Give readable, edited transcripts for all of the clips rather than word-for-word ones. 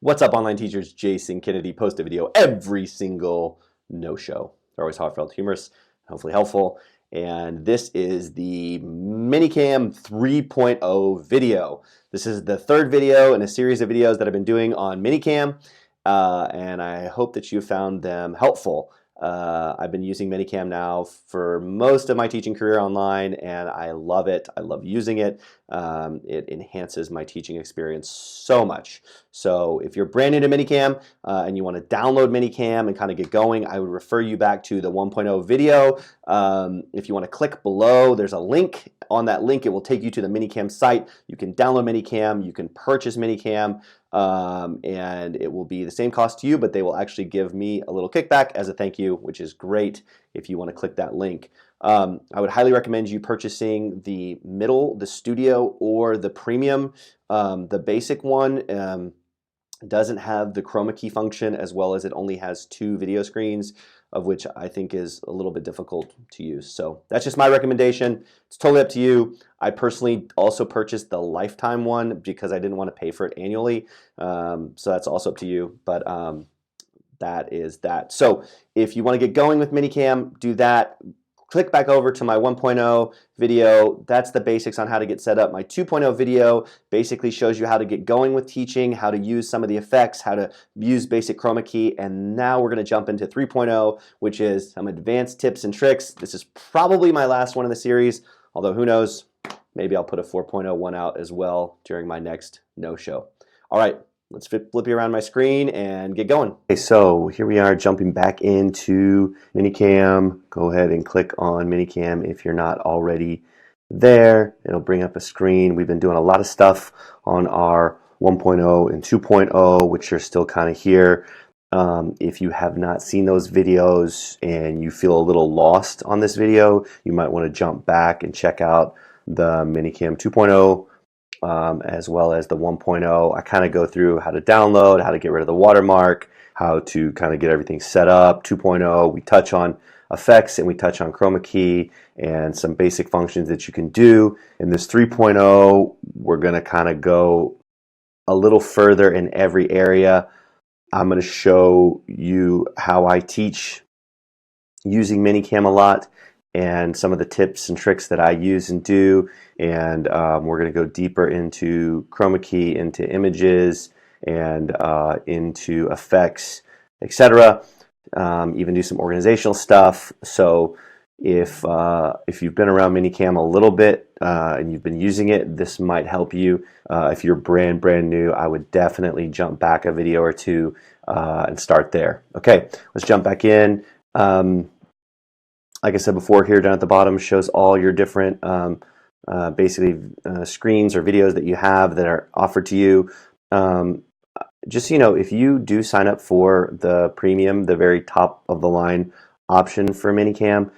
What's up, online teachers? Jason Kennedy. Post a video every single no-show. They're always heartfelt, humorous, hopefully helpful. And this is the ManyCam 3.0 video. This is the third video in a series of videos that I've been doing on ManyCam, and I hope that you found them helpful. I've been using ManyCam now for most of my teaching career online, and I love it. I love using it. It enhances my teaching experience so much. So if you're brand new to ManyCam and you want to download ManyCam and kind of get going, I would refer you back to the 1.0 video. If you want to click below, there's a link. On that link, it will take you to the ManyCam site. You can download ManyCam, you can purchase ManyCam, and it will be the same cost to you, but they will actually give me a little kickback as a thank you, which is great if you want to click that link. I would highly recommend you purchasing the middle, the studio, or the premium. The basic one doesn't have the chroma key function, as well as it only has 2 video screens, of which I think is a little bit difficult to use. So that's just my recommendation. It's totally up to you. I personally also purchased the lifetime one because I didn't want to pay for it annually. So that's also up to you, but that is that. So if you want to get going with ManyCam, do that. Click back over to my 1.0 video. That's the basics on how to get set up. My 2.0 video basically shows you how to get going with teaching, how to use some of the effects, how to use basic chroma key, and now we're going to jump into 3.0, which is some advanced tips and tricks. This is probably my last one in the series, although who knows, maybe I'll put a 4.0 one out as well during my next no-show. All right. Let's flip you around my screen and get going. Okay, so here we are jumping back into ManyCam. Go ahead and click on ManyCam if you're not already there. It'll bring up a screen. We've been doing a lot of stuff on our 1.0 and 2.0, which are still kind of here. If you have not seen those videos and you feel a little lost on this video, you might want to jump back and check out the ManyCam 2.0. As well as the 1.0. I kind of go through how to download, how to get rid of the watermark, how to kind of get everything set up. 2.0, we touch on effects and we touch on chroma key and some basic functions that you can do. In this 3.0, we're going to kind of go a little further in every area. I'm going to show you how I teach using ManyCam a lot, and some of the tips and tricks that I use and do, and we're going to go deeper into chroma key, into images, and into effects, etc. Even do some organizational stuff. So if you've been around ManyCam a little bit and you've been using it, this might help you. If you're brand new, I would definitely jump back a video or two and start there. Okay, let's jump back in. Like I said before, here down at the bottom shows all your different basically screens or videos that you have that are offered to you. Just so you know, if you do sign up for the premium, the very top of the line option for ManyCam,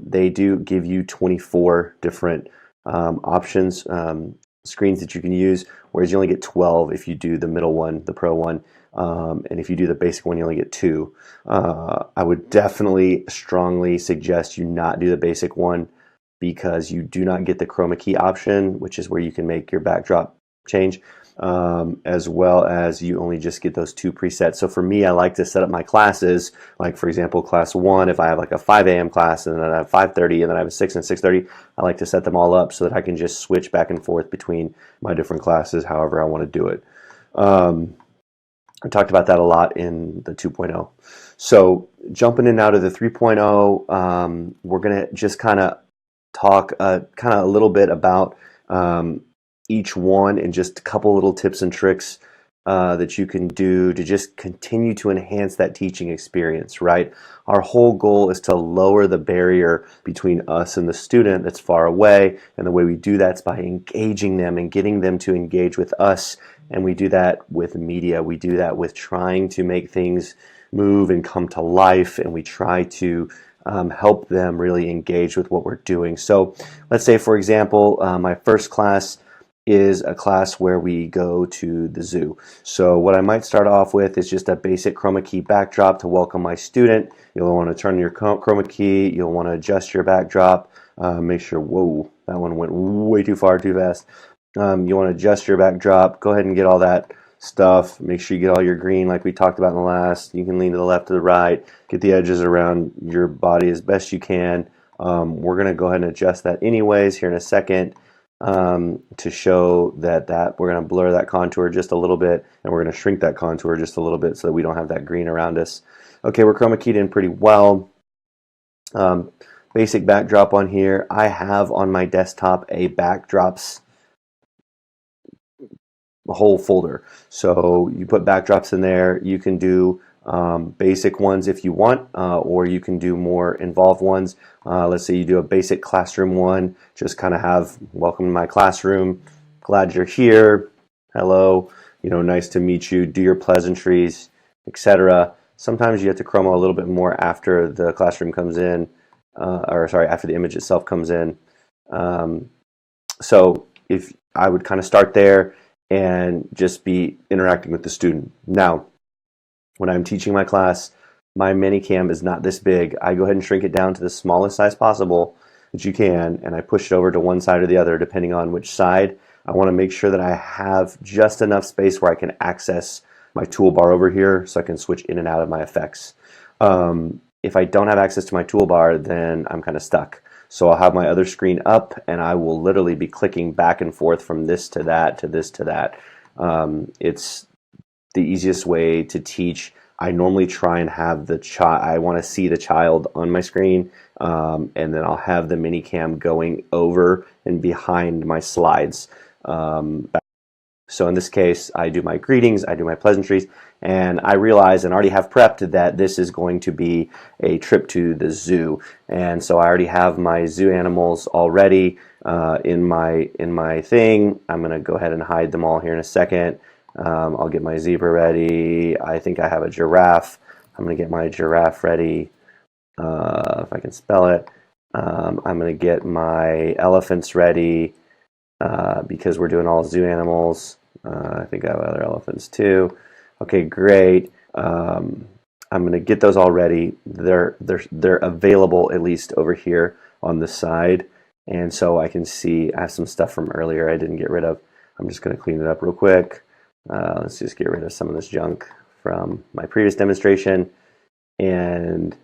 they do give you 24 different options, screens that you can use, whereas you only get 12 if you do the middle one, the pro one. And if you do the basic one, you only get 2. I would definitely strongly suggest you not do the basic one because you do not get the chroma key option, which is where you can make your backdrop change, as well as you only just get those 2 presets. So for me, I like to set up my classes, like for example, class 1, if I have like a 5 a.m. class and then I have 5:30 and then I have a 6 and 6:30, I like to set them all up so that I can just switch back and forth between my different classes however I want to do it. I talked about that a lot in the 2.0. So jumping in now to the 3.0, we're going to just kind of talk kind of a little bit about each one and just a couple little tips and tricks that you can do to just continue to enhance that teaching experience, right? Our whole goal is to lower the barrier between us and the student that's far away, and the way we do that is by engaging them and getting them to engage with us. And we do that with media. We do that with trying to make things move and come to life, and we try to help them really engage with what we're doing. So let's say, for example, my first class is a class where we go to the zoo. So what I might start off with is just a basic chroma key backdrop to welcome my student. You'll want to turn your chroma key. You'll want to adjust your backdrop. Make sure, whoa, that one went way too far, too fast. You want to adjust your backdrop. Go ahead and get all that stuff. Make sure you get all your green like we talked about in the last. You can lean to the left, to the right, get the edges around your body as best you can. We're going to go ahead and adjust that anyways here in a second to show that we're going to blur that contour just a little bit, and we're going to shrink that contour just a little bit so that we don't have that green around us. Okay, we're chroma keyed in pretty well. Basic backdrop on here. I have on my desktop a backdrops whole folder. So you put backdrops in there. You can do basic ones if you want, or you can do more involved ones. Let's say you do a basic classroom one, just kind of have welcome to my classroom, glad you're here, hello, you know, nice to meet you, do your pleasantries, etc. Sometimes you have to chroma a little bit more after the classroom comes in, or sorry, after the image itself comes in. So if I would kind of start there and just be interacting with the student. Now, when I'm teaching my class, my ManyCam is not this big. I go ahead and shrink it down to the smallest size possible that you can, and I push it over to one side or the other depending on which side. I want to make sure that I have just enough space where I can access my toolbar over here so I can switch in and out of my effects. If I don't have access to my toolbar, then I'm kind of stuck. So I'll have my other screen up, and I will literally be clicking back and forth from this to that to this to that. It's the easiest way to teach. I normally try and have the child, I want to see the child on my screen, and then I'll have the ManyCam going over and behind my slides. So in this case, I do my greetings, I do my pleasantries, and I realize and already have prepped that this is going to be a trip to the zoo. And so I already have my zoo animals already in my thing. I'm going to go ahead and hide them all here in a second. I'll get my zebra ready. I think I have a giraffe. I'm going to get my giraffe ready, if I can spell it. I'm going to get my elephants ready. Because we're doing all zoo animals. I think I have other elephants too. Okay, great. I'm going to get those all ready. They're available at least over here on the side, and so I can see I have some stuff from earlier I didn't get rid of. I'm just going to clean it up real quick. Let's just get rid of some of this junk from my previous demonstration, and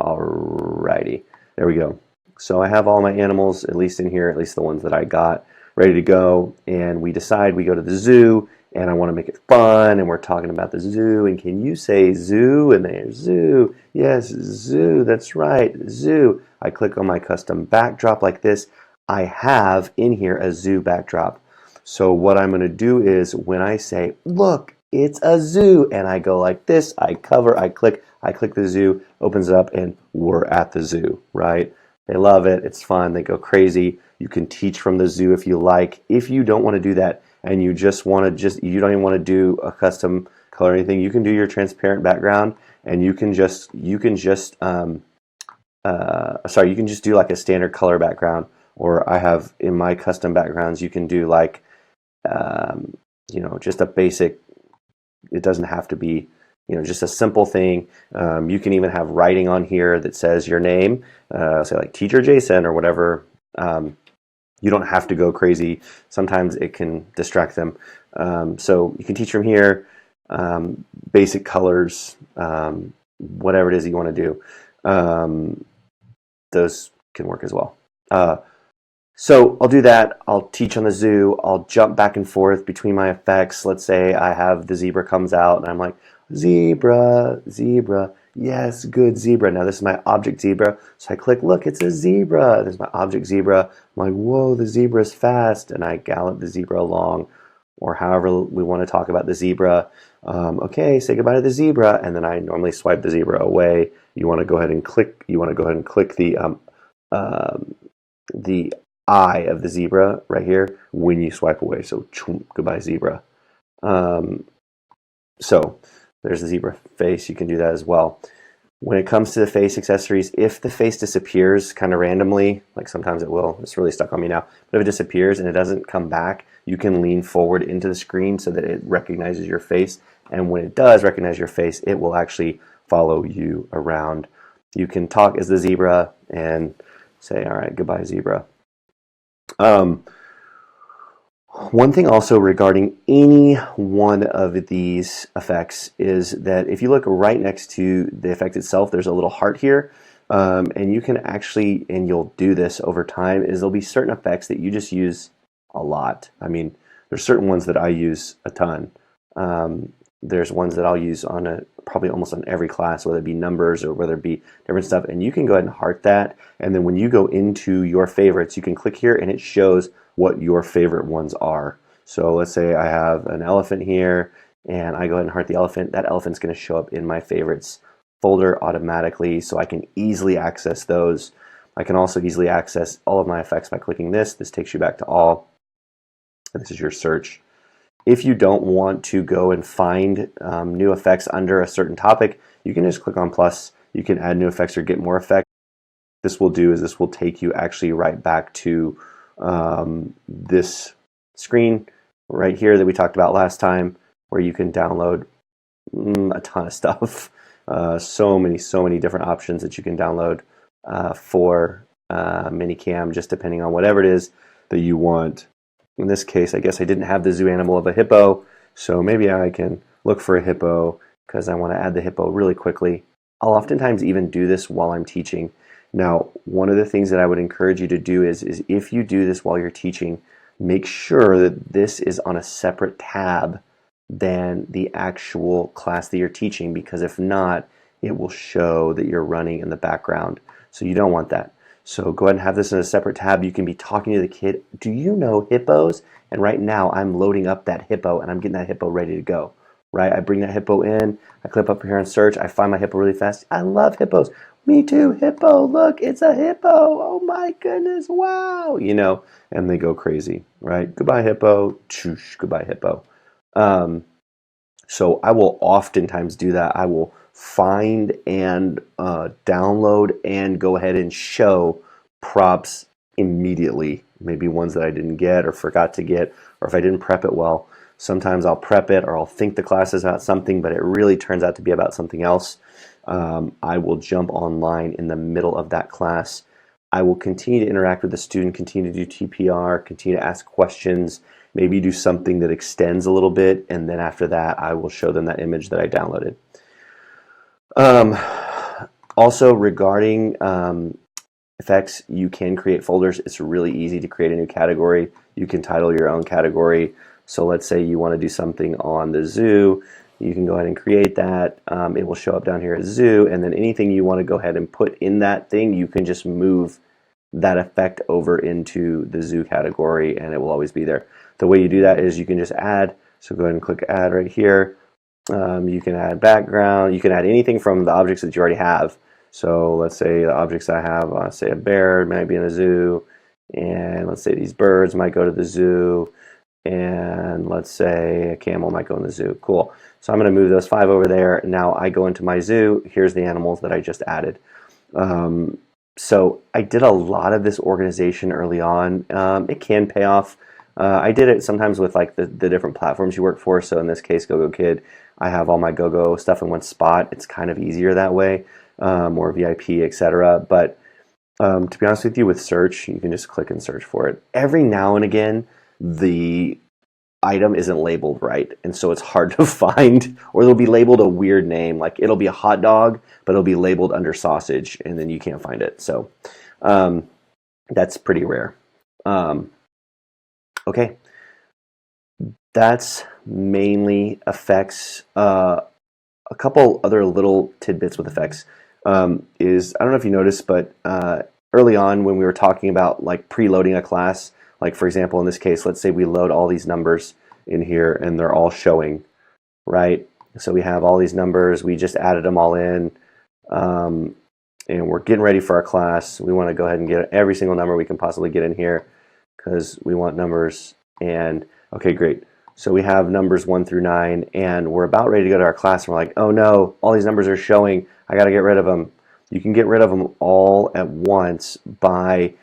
alrighty, there we go. So I have all my animals at least in here, at least the ones that I got, ready to go, and we decide we go to the zoo, and I want to make it fun, and we're talking about the zoo, and can you say zoo? And there's zoo. Yes, zoo, that's right, zoo. I click on my custom backdrop like this. I have in here a zoo backdrop. So what I'm going to do is when I say, look, it's a zoo, and I go like this, I click the zoo, opens up, and we're at the zoo, right? They love it. It's fun. They go crazy. You can teach from the zoo if you like. If you don't want to do that and you just want to you don't even want to do a custom color or anything, you can do your transparent background, and you can just do like a standard color background. Or I have in my custom backgrounds, you can do like you know, just a basic. It doesn't have to be, you know, just a simple thing. You can even have writing on here that says your name, say like Teacher Jason or whatever. You don't have to go crazy. Sometimes it can distract them. So you can teach from here, basic colors, whatever it is you want to do. Those can work as well. So I'll do that. I'll teach on the zoo. I'll jump back and forth between my effects. Let's say I have the zebra comes out, and I'm like, zebra, zebra. Yes, good zebra. Now this is my object zebra. So I click, look, it's a zebra. This is my object zebra. I'm like, whoa, the zebra is fast. And I gallop the zebra along, or however we want to talk about the zebra. Okay, say goodbye to the zebra. And then I normally swipe the zebra away. You want to go ahead and click. You want to go ahead and click the eye of the zebra right here when you swipe away. So goodbye zebra. So there's the zebra face. You can do that as well. When it comes to the face accessories, if the face disappears kind of randomly, like sometimes it will, it's really stuck on me now, but if it disappears and it doesn't come back, you can lean forward into the screen so that it recognizes your face. And when it does recognize your face, it will actually follow you around. You can talk as the zebra and say, all right, goodbye zebra. One thing also regarding any one of these effects is that if you look right next to the effect itself, there's a little heart here. And you can actually, and you'll do this over time, is there'll be certain effects that you just use a lot. I mean, there's certain ones that I use a ton. There's ones that I'll use on probably almost on every class, whether it be numbers or whether it be different stuff. And you can go ahead and heart that. And then when you go into your favorites, you can click here and it shows what your favorite ones are. So let's say I have an elephant here and I go ahead and heart the elephant. That elephant's going to show up in my favorites folder automatically, so I can easily access those. I can also easily access all of my effects by clicking this. This takes you back to all. And this is your search. If you don't want to go and find new effects under a certain topic, you can just click on plus. You can add new effects or get more effects. This will do is this will take you actually right back to this screen right here that we talked about last time, where you can download a ton of stuff. So many different options that you can download for ManyCam, just depending on whatever it is that you want. In this case, I guess I didn't have the zoo animal of a hippo, so maybe I can look for a hippo because I want to add the hippo really quickly. I'll oftentimes even do this while I'm teaching. Now, one of the things that I would encourage you to do is if you do this while you're teaching, make sure that this is on a separate tab than the actual class that you're teaching, because if not, it will show that you're running in the background. So you don't want that. So go ahead and have this in a separate tab. You can be talking to the kid. Do you know hippos? And right now I'm loading up that hippo and I'm getting that hippo ready to go. Right? I bring that hippo in. I click up here and search. I find my hippo really fast. I love hippos. Me too, hippo. Look, it's a hippo. Oh my goodness. Wow. You know, and they go crazy. Right? Goodbye, hippo. Choosh. Goodbye, hippo. So I will oftentimes do that. I will find and download and go ahead and show props immediately. Maybe ones that I didn't get or forgot to get, or if I didn't prep it well. Sometimes I'll prep it or I'll think the class is about something, but it really turns out to be about something else. I will jump online in the middle of that class. I will continue to interact with the student, continue to do TPR, continue to ask questions, maybe do something that extends a little bit, and then after that I will show them that image that I downloaded. Also regarding effects, you can create folders. It's really easy to create a new category. You can title your own category. So let's say you want to do something on the zoo. You can go ahead and create that. It will show up down here as zoo, and then anything you want to go ahead and put in that thing, you can just move that effect over into the zoo category and it will always be there. The way you do that is you can just add. So go ahead and click add right here. You can add background. You can add anything from the objects that you already have. So let's say the objects I have, say a bear might be in a zoo, and let's say these birds might go to the zoo, and let's say a camel might go in the zoo. Cool. So I'm going to move those 5 over there. Now I go into my zoo. Here's the animals that I just added. So I did a lot of this organization early on. It can pay off. I did it sometimes with like the different platforms you work for. So in this case, Gogokid, I have all my Gogo stuff in one spot. It's kind of easier that way, more VIP, etc. But to be honest with you, with search, you can just click and search for it. Every now and again, the item isn't labeled right, and so it's hard to find, or it'll be labeled a weird name, like it'll be a hot dog, but it'll be labeled under sausage, and then you can't find it. So that's pretty rare. Okay, that's mainly effects. A couple other little tidbits with effects is, I don't know if you noticed, but early on when we were talking about like preloading a class, like for example in this case, let's say we load all these numbers in here and they're all showing, right? So we have all these numbers, we just added them all in, and we're getting ready for our class. We want to go ahead and get every single number we can possibly get in here because we want numbers. And okay, great. So we have numbers 1 through 9, and we're about ready to go to our class, and we're like, oh no, all these numbers are showing. I got to get rid of them. You can get rid of them all at once by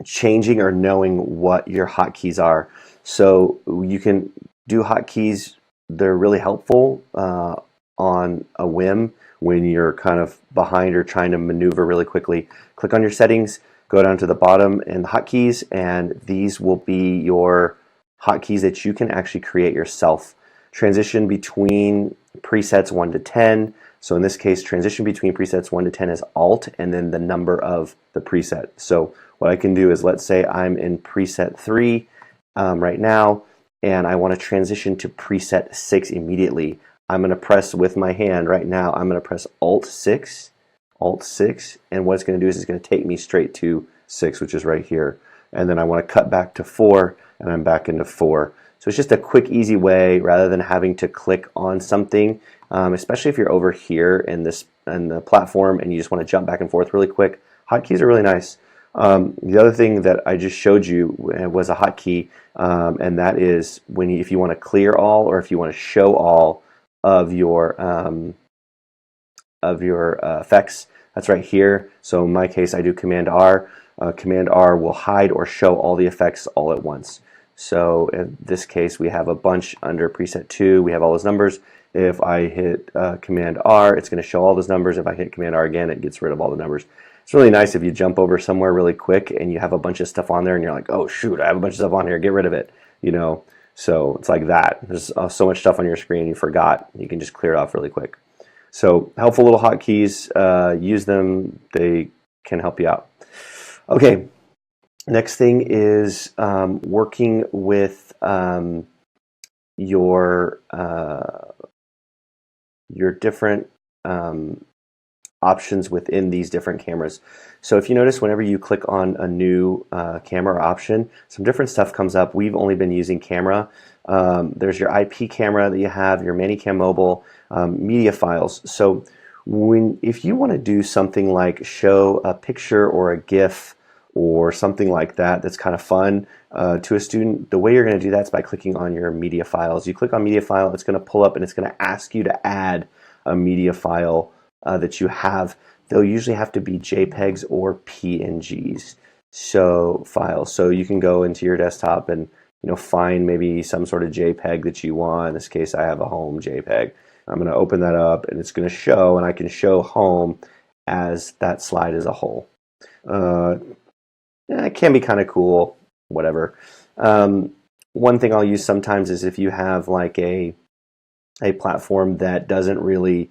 changing or knowing what your hotkeys are. So you can do hotkeys. They're really helpful on a whim when you're kind of behind or trying to maneuver really quickly. Click on your settings, go down to the bottom and the hotkeys, and these will be your hotkeys that you can actually create yourself. Transition between presets 1 to 10. So in this case, transition between presets 1 to 10 is Alt and then the number of the preset. So what I can do is, let's say I'm in preset 3 right now, and I want to transition to preset 6 immediately. I'm going to press with my hand right now, I'm going to press Alt 6, and what it's going to do is it's going to take me straight to 6, which is right here. And then I want to cut back to 4, and I'm back into 4. So it's just a quick, easy way rather than having to click on something, especially if you're over here in the platform and you just want to jump back and forth really quick. Hotkeys are really nice. The other thing that I just showed you was a hotkey, and that is if you want to clear all or if you want to show all of your effects. That's right here. So in my case, I do Command R. Command R will hide or show all the effects all at once. So in this case, we have a bunch under preset 2. We have all those numbers. If I hit Command R, it's going to show all those numbers. If I hit Command R again, it gets rid of all the numbers. It's really nice if you jump over somewhere really quick and you have a bunch of stuff on there and you're like, oh shoot, I have a bunch of stuff on here, get rid of it. You know, so it's like that. There's so much stuff on your screen you forgot. You can just clear it off really quick. So helpful little hotkeys. Use them. They can help you out. Okay. Next thing is working with your different options within these different cameras. So if you notice, whenever you click on a new camera option, some different stuff comes up. We've only been using camera. There's your IP camera that you have, your ManyCam mobile, media files. So if you want to do something like show a picture or a GIF or something like that that's kind of fun to a student, the way you're going to do that is by clicking on your media files. You click on media file, it's going to pull up and it's going to ask you to add a media file that you have. They'll usually have to be JPEGs or PNGs, so files. So you can go into your desktop and find maybe some sort of JPEG that you want. In this case, I have a home JPEG. I'm going to open that up and it's going to show, and I can show home as that slide as a whole. It can be kind of cool, whatever. One thing I'll use sometimes is if you have like a platform that doesn't really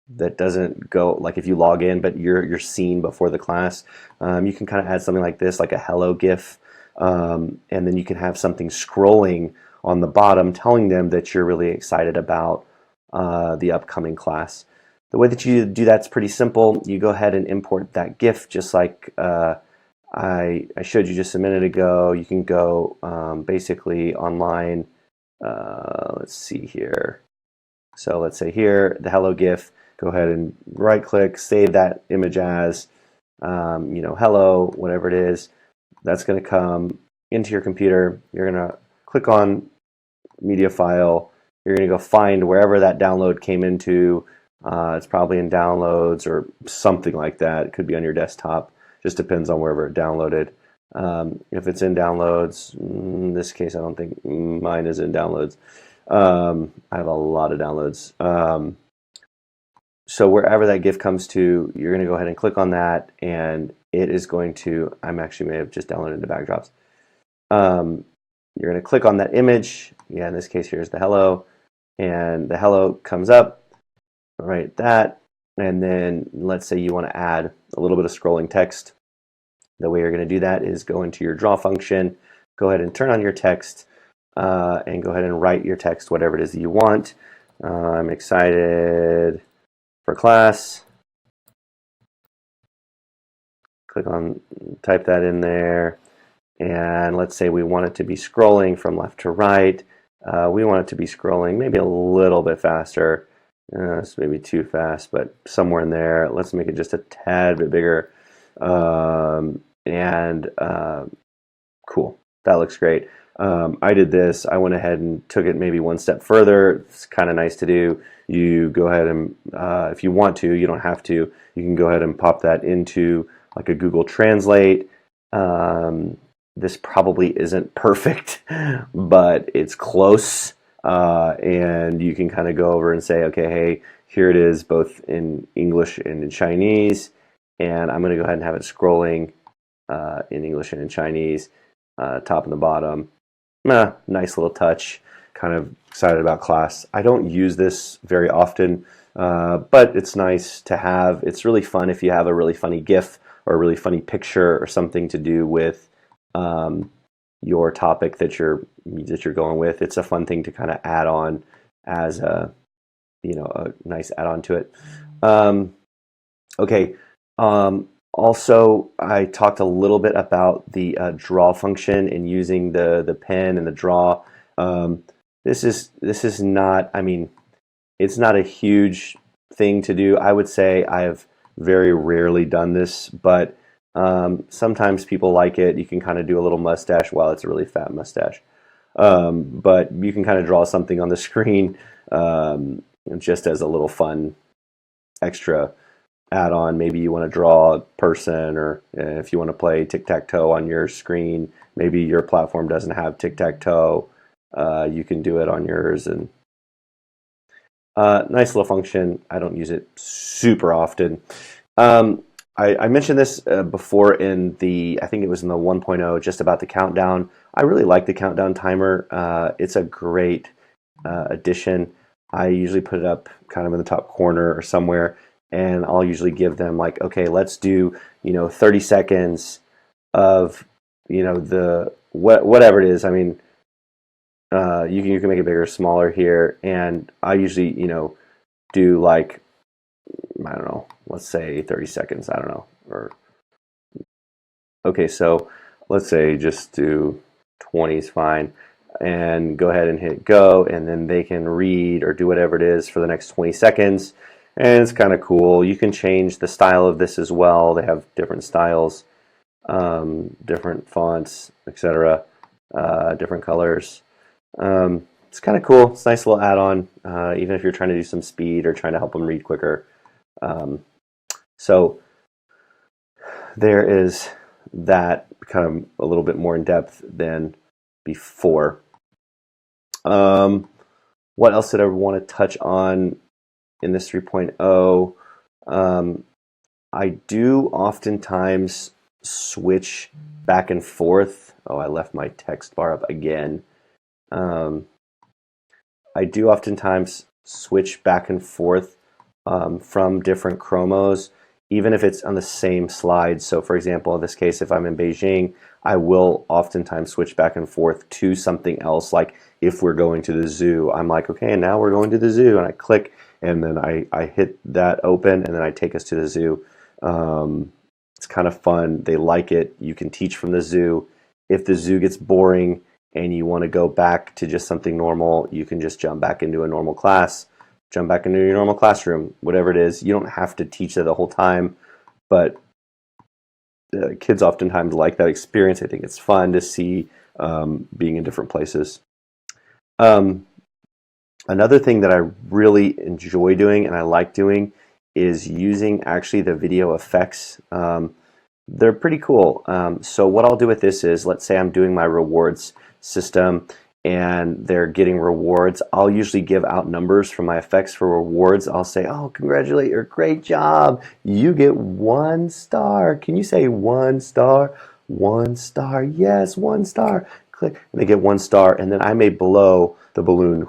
that doesn't go, like if you log in but you're seen before the class, you can kind of add something like this, like a hello GIF, and then you can have something scrolling on the bottom telling them that you're really excited about the upcoming class. The way that you do that's pretty simple. You go ahead and import that GIF just like I showed you just a minute ago. You can go basically online. Let's see here. So let's say here, the hello GIF. Go ahead and right click, save that image as hello, whatever it is. That's going to come into your computer. You're going to click on media file. You're going to go find wherever that download came into. It's probably in downloads or something like that. It could be on your desktop. Just depends on wherever it downloaded. If it's in downloads, in this case, I don't think mine is in downloads. I have a lot of downloads. So wherever that GIF comes to, you're going to go ahead and click on that, and it is going to, I'm actually may have just downloaded the backdrops. You're going to click on that image. Yeah, in this case, here's the hello, and the hello comes up. Right, that, and then let's say you want to add a little bit of scrolling text. The way you're going to do that is go into your draw function, go ahead and turn on your text, and go ahead and write your text, whatever it is that you want. I'm excited for class. Click on, type that in there, and let's say we want it to be scrolling from left to right. We want it to be scrolling maybe a little bit faster. It's maybe too fast, but somewhere in there. Let's make it just a tad bit bigger. Cool. That looks great. I did this. I went ahead and took it maybe one step further. It's kind of nice to do. You go ahead and, if you want to, you don't have to. You can go ahead and pop that into like a Google Translate. This probably isn't perfect, but it's close. And you can kind of go over and say, okay, hey, here it is both in English and in Chinese. and I'm going to go ahead and have it scrolling in English and in Chinese, top and the bottom. Nice little touch. Kind of excited about class. I don't use this very often, but it's nice to have. It's really fun if you have a really funny GIF or a really funny picture or something to do with your topic that you're going with. It's a fun thing to kind of add on as a a nice add-on to it. Okay. Also, I talked a little bit about the draw function and using the pen and the draw. This is not. I mean, it's not a huge thing to do. I would say I have very rarely done this, but sometimes people like it. You can kind of do a little mustache. Well, it's a really fat mustache, but you can kind of draw something on the screen just as a little fun extra add-on. Maybe you want to draw a person, or if you want to play tic-tac-toe on your screen, maybe your platform doesn't have tic-tac-toe, you can do it on yours. And nice little function. I don't use it super often. I mentioned this before in the, I think it was in the 1.0, just about the countdown. I really like the countdown timer. It's a great addition. I usually put it up kind of in the top corner or somewhere, and I'll usually give them like, okay, let's do 30 seconds of the whatever it is. I mean, you can make it bigger or smaller here, and I usually do like, I don't know, let's say 30 seconds. I don't know, or okay, so let's say just do 20 is fine, and go ahead and hit go, and then they can read or do whatever it is for the next 20 seconds. And it's kind of cool. You can change the style of this as well. They have different styles, different fonts, etc., different colors. It's kind of cool. It's a nice little add-on, even if you're trying to do some speed or trying to help them read quicker. So there is that, kind of a little bit more in depth than before. What else did I want to touch on in this 3.0? I do oftentimes switch back and forth. Oh, I left my text bar up again. I do oftentimes switch back and forth from different chromos, even if it's on the same slide. So for example, in this case, if I'm in Beijing, I will oftentimes switch back and forth to something else. Like if we're going to the zoo, I'm like, okay, now we're going to the zoo, and I click, and then I hit that open, and then I take us to the zoo. It's kind of fun. They like it. You can teach from the zoo. If the zoo gets boring and you want to go back to just something normal, you can just jump back into a normal class, jump back into your normal classroom, whatever it is. You don't have to teach it the whole time, but kids oftentimes like that experience. I think it's fun to see being in different places. Another thing that I really enjoy doing and I like doing is using actually the video effects. They're pretty cool. So what I'll do with this is, let's say I'm doing my rewards system and they're getting rewards. I'll usually give out numbers for my effects for rewards. I'll say, oh, congratulate, or great job. You get 1 star. Can you say 1 star? 1 star. Yes, 1 star. Click, and they get 1 star. And then I may blow the balloon.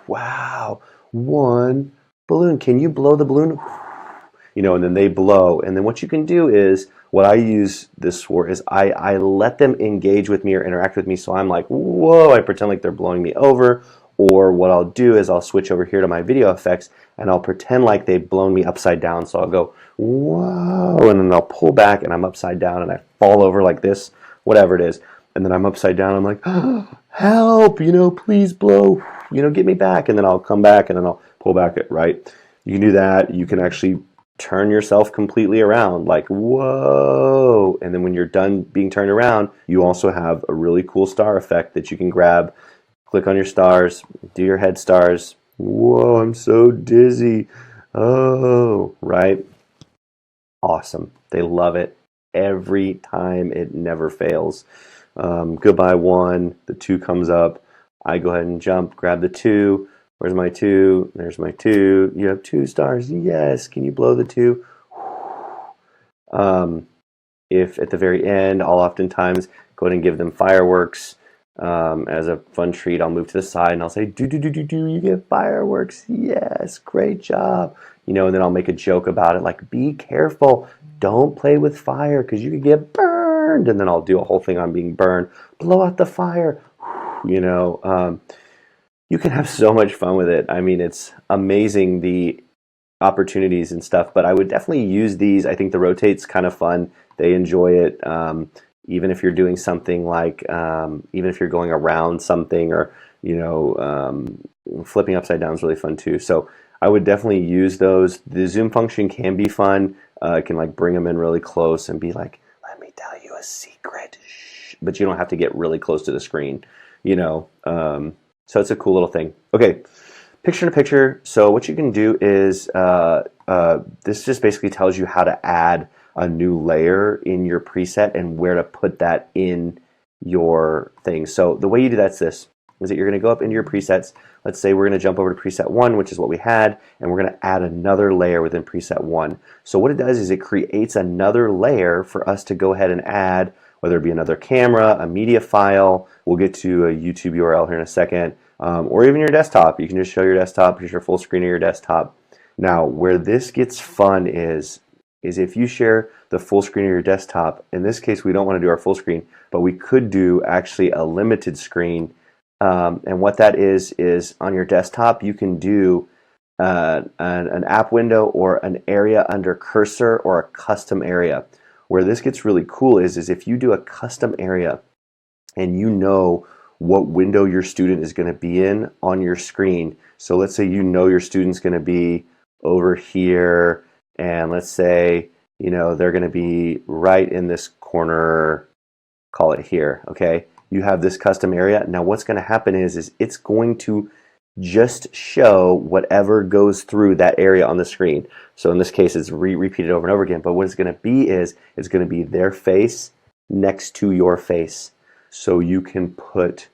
Wow, 1 balloon. Can you blow the balloon? And then they blow. And then what you can do is, what I use this for is I let them engage with me or interact with me. So I'm like, whoa, I pretend like they're blowing me over. Or what I'll do is I'll switch over here to my video effects and I'll pretend like they've blown me upside down. So I'll go, whoa, and then I'll pull back and I'm upside down and I fall over like this, whatever it is. And then I'm upside down. I'm like, oh, help, please blow, get me back. And then I'll come back and then I'll pull back it, right? You can do that. You can actually turn yourself completely around, like, whoa. And then when you're done being turned around, you also have a really cool star effect that you can grab, click on your stars, do your head stars. Whoa, I'm so dizzy. Oh, right? Awesome. They love it every time. It never fails. Goodbye 1, the 2 comes up. I go ahead and jump, grab the 2. Where's my 2? There's my 2. You have 2 stars. Yes. Can you blow the 2? If at the very end, I'll oftentimes go ahead and give them fireworks as a fun treat. I'll move to the side and I'll say, do, you get fireworks? Yes, great job. And then I'll make a joke about it, like, be careful, don't play with fire because you could get burned. And then I'll do a whole thing on being burned. Blow out the fire. You can have so much fun with it. I mean, it's amazing the opportunities and stuff, but I would definitely use these. I think the rotate's kind of fun. They enjoy it. Even if you're doing something like, even if you're going around something, or, flipping upside down is really fun too. So I would definitely use those. The zoom function can be fun. It can like bring them in really close and be like, let me tell you a secret. Shh. But you don't have to get really close to the screen, so it's a cool little thing. Okay, picture in a picture. So what you can do is, this just basically tells you how to add a new layer in your preset and where to put that in your thing. So the way you do that's this, is that you're going to go up into your presets. Let's say we're going to jump over to preset 1, which is what we had, and we're going to add another layer within preset 1. So what it does is it creates another layer for us to go ahead and add, whether it be another camera, a media file. We'll get to a YouTube URL here in a second, or even your desktop. You can just show your desktop, just your full screen of your desktop. Now, where this gets fun is if you share the full screen of your desktop. In this case, we don't want to do our full screen, but we could do actually a limited screen. And what that is on your desktop, you can do an app window or an area under cursor or a custom area. Where this gets really cool is if you do a custom area and you know what window your student is going to be in on your screen. So let's say your student's going to be over here, and let's say they're going to be right in this corner, call it here, okay? You have this custom area. Now what's going to happen is it's going to just show whatever goes through that area on the screen. So in this case, it's repeated over and over again, but what it's going to be is it's going to be their face next to your face. So you can put,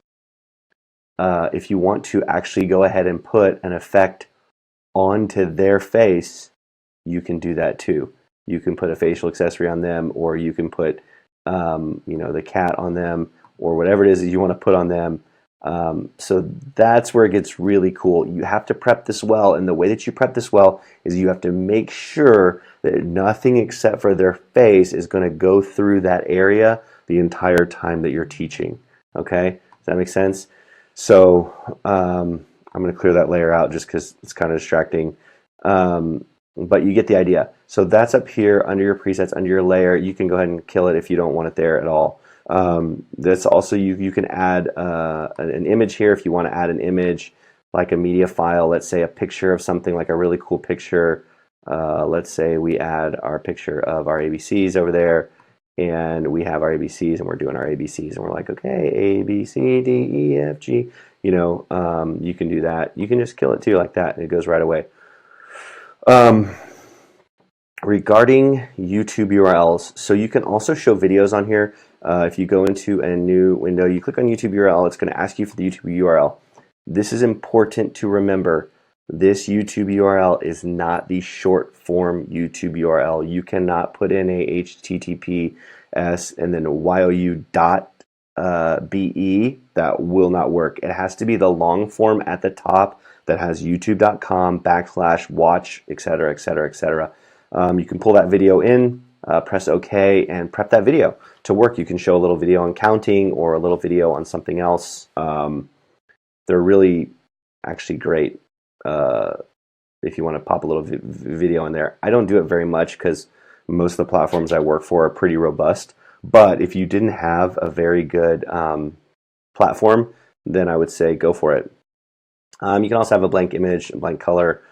if you want to actually go ahead and put an effect onto their face, you can do that too. You can put a facial accessory on them, or you can put, the cat on them, or whatever it is that you want to put on them. So that's where it gets really cool. You have to prep this well, and the way that you prep this well is you have to make sure that nothing except for their face is going to go through that area the entire time that you're teaching. Okay, does that make sense? So I'm going to clear that layer out just because it's kind of distracting. But you get the idea. So that's up here under your presets, under your layer. You can go ahead and kill it if you don't want it there at all. That's also, you can add an image here if you want to add an image, like a media file. Let's say a picture of something, like a really cool picture. Let's say we add our picture of our ABCs over there, and we have our ABCs, and we're doing our ABCs, and we're like, okay, A, B, C, D, E, F, G. You can do that. You can just kill it too, like that, and it goes right away. Regarding YouTube URLs, so you can also show videos on here. If you go into a new window, you click on YouTube URL, it's going to ask you for the YouTube URL. This is important to remember. This YouTube URL is not the short form YouTube URL. You cannot put in a HTTPS and then YOU.be. That will not work. It has to be the long form at the top that has youtube.com/watch, etc., etc., etc. You can pull that video in, press OK, and prep that video to work. You can show a little video on counting or a little video on something else. They're really actually great if you want to pop a little video in there. I don't do it very much because most of the platforms I work for are pretty robust. But if you didn't have a very good platform, then I would say go for it. You can also have a blank image, a blank color,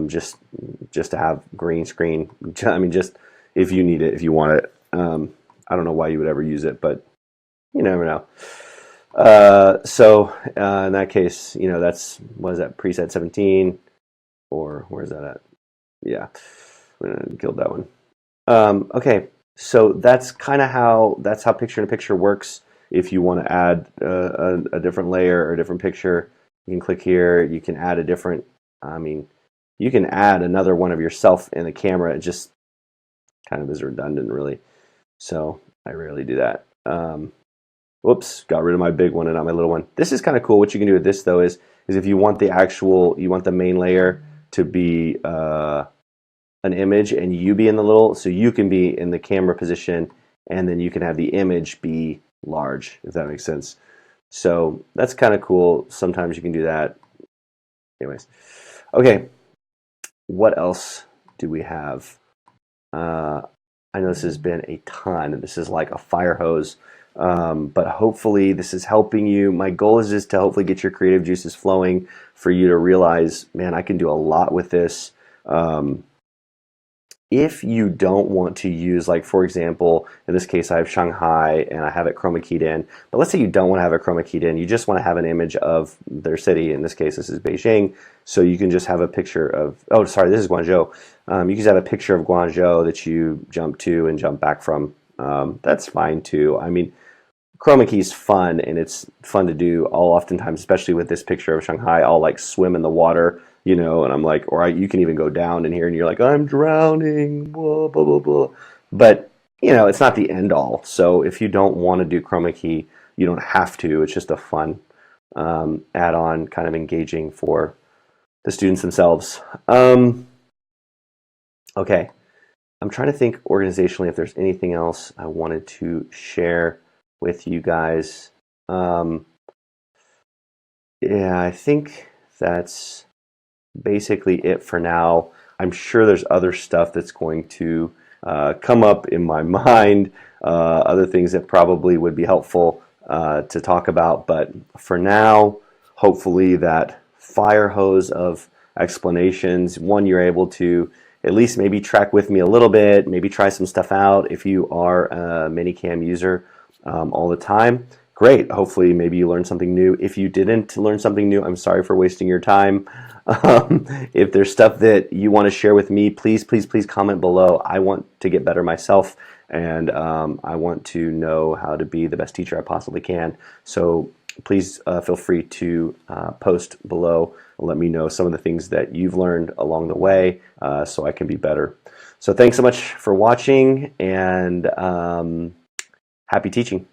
just to have green screen. I mean, just if you need it, if you want it. I don't know why you would ever use it, but you never know. So in that case, that's, what is that, preset 17, or where's that at? Yeah, I killed that one. Okay, so that's kind of how picture in a picture works. If you want to add a different layer or a different picture, you can click here. You can add a different, you can add another one of yourself in the camera. Just kind of is redundant, really. So I rarely do that. Whoops, got rid of my big one and not my little one. This is kind of cool. What you can do with this though is if you want you want the main layer to be an image and you be in the little, so you can be in the camera position and then you can have the image be large, if that makes sense. So that's kind of cool. Sometimes you can do that. Anyways, okay. What else do we have? I know this has been a ton. This is like a fire hose. But hopefully this is helping you. My goal is just to hopefully get your creative juices flowing for you to realize, man, I can do a lot with this. If you don't want to use, like for example, in this case I have Shanghai and I have it chroma keyed in, but let's say you don't want to have it chroma keyed in, you just want to have an image of their city. In this case this is Beijing, so you can just have a picture of, oh sorry, this is Guangzhou. You can just have a picture of Guangzhou that you jump to and jump back from. That's fine too. I mean, chroma key is fun and it's fun to do. I'll oftentimes, especially with this picture of Shanghai, I'll like swim in the water, you know, and I'm like, or you can even go down in here and you're like, I'm drowning, blah, blah, blah, blah. But, you know, it's not the end all. So if you don't want to do chroma key, you don't have to. It's just a fun add-on, kind of engaging for the students themselves. Okay. I'm trying to think organizationally if there's anything else I wanted to share with you guys. Yeah, I think that's basically it for now. I'm sure there's other stuff that's going to come up in my mind, other things that probably would be helpful to talk about, but for now, hopefully that fire hose of explanations, one, you're able to at least maybe track with me a little bit, maybe try some stuff out if you are a ManyCam user all the time. Great. Hopefully maybe you learned something new. If you didn't learn something new, I'm sorry for wasting your time. If there's stuff that you want to share with me, please, please, please comment below. I want to get better myself, and I want to know how to be the best teacher I possibly can. So please feel free to post below and let me know some of the things that you've learned along the way so I can be better. So thanks so much for watching, and happy teaching.